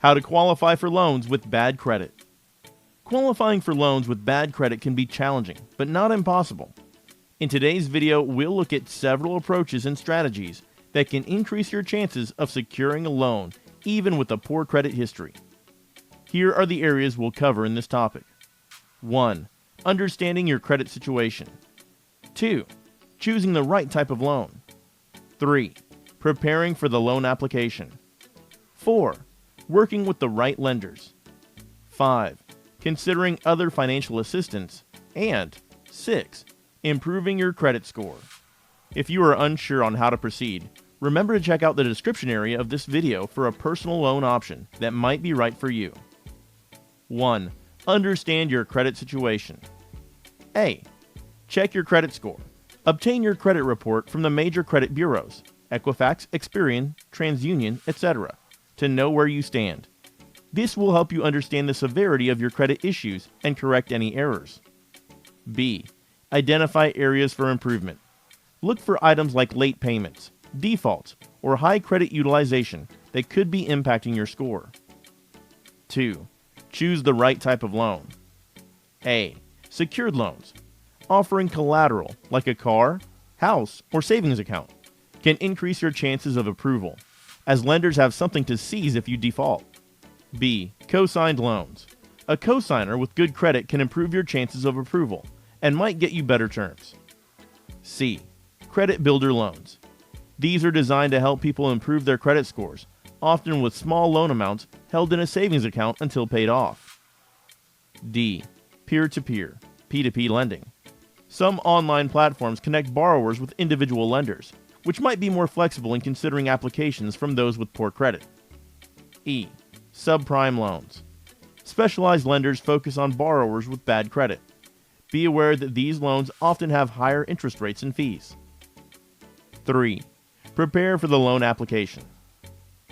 How to qualify for loans with bad credit. Qualifying for loans with bad credit can be challenging, but not impossible. In today's video, we'll look at several approaches and strategies that can increase your chances of securing a loan, even with a poor credit history. Here are the areas we'll cover in this topic. 1. Understanding your credit situation. 2. Choosing the right type of loan. 3. Preparing for the loan application. 4. Working with the right lenders. 5. Considering other financial assistance. And 6. Improving your credit score. If you are unsure on how to proceed, remember to check out the description area of this video for a personal loan option that might be right for you. 1. Understand your credit situation. A. Check your credit score. Obtain your credit report from the major credit bureaus, Equifax, Experian, TransUnion, etc., to know where you stand. This will help you understand the severity of your credit issues and correct any errors. B. Identify areas for improvement. Look for items like late payments, defaults, or high credit utilization that could be impacting your score. 2. Choose the right type of loan. A. Secured loans. Offering collateral like a car, house, or savings account can increase your chances of approval, as lenders have something to seize if you default. B. Co-signed loans. A co-signer with good credit can improve your chances of approval and might get you better terms. C. Credit builder loans. These are designed to help people improve their credit scores, often with small loan amounts held in a savings account until paid off. D. Peer-to-peer, P2P lending. Some online platforms connect borrowers with individual lenders, which might be more flexible in considering applications from those with poor credit. E. Subprime loans. Specialized lenders focus on borrowers with bad credit. Be aware that these loans often have higher interest rates and fees. 3. Prepare for the loan application.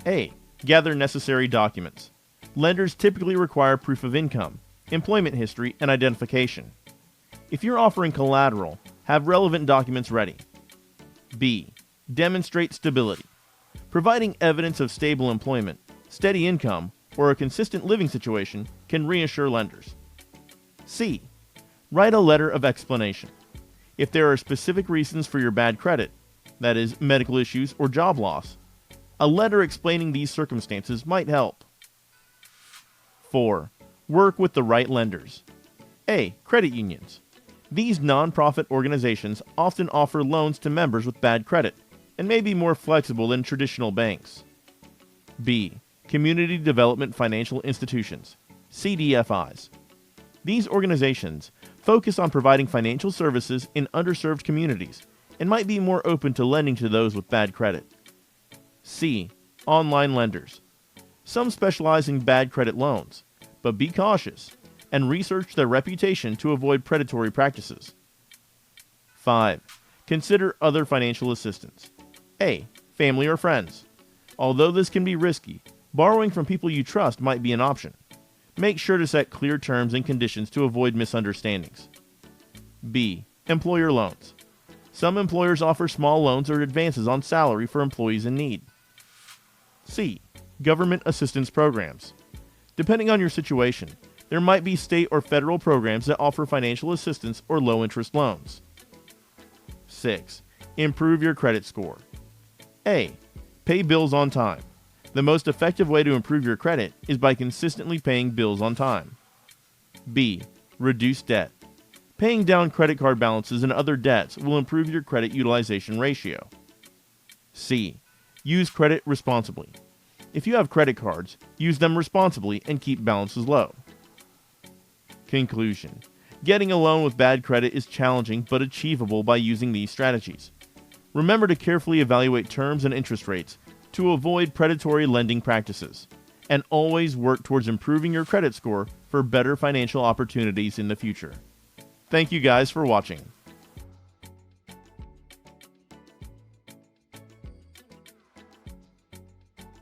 A. Gather necessary documents. Lenders typically require proof of income, employment history, and identification. If you're offering collateral, have relevant documents ready. B. Demonstrate stability. Providing evidence of stable employment, steady income, or a consistent living situation can reassure lenders. C. Write a letter of explanation. If there are specific reasons for your bad credit, that is, medical issues or job loss, a letter explaining these circumstances might help. 4. Work with the right lenders. A. Credit unions. These nonprofit organizations often offer loans to members with bad credit and may be more flexible than traditional banks. B. Community Development Financial Institutions, CDFIs. These organizations focus on providing financial services in underserved communities and might be more open to lending to those with bad credit. C. Online lenders. Some specialize in bad credit loans, but be cautious and research their reputation to avoid predatory practices. 5. Consider other financial assistance. A. Family or friends. Although this can be risky, borrowing from people you trust might be an option. Make sure to set clear terms and conditions to avoid misunderstandings. B. Employer loans. Some employers offer small loans or advances on salary for employees in need. C. Government assistance programs. Depending on your situation, there might be state or federal programs that offer financial assistance or low-interest loans. 6. Improve your credit score. A. Pay bills on time. The most effective way to improve your credit is by consistently paying bills on time. B. Reduce debt. Paying down credit card balances and other debts will improve your credit utilization ratio. C. Use credit responsibly. If you have credit cards, use them responsibly and keep balances low. Conclusion. Getting a loan with bad credit is challenging but achievable by using these strategies. Remember to carefully evaluate terms and interest rates to avoid predatory lending practices, and always work towards improving your credit score for better financial opportunities in the future. Thank you guys for watching.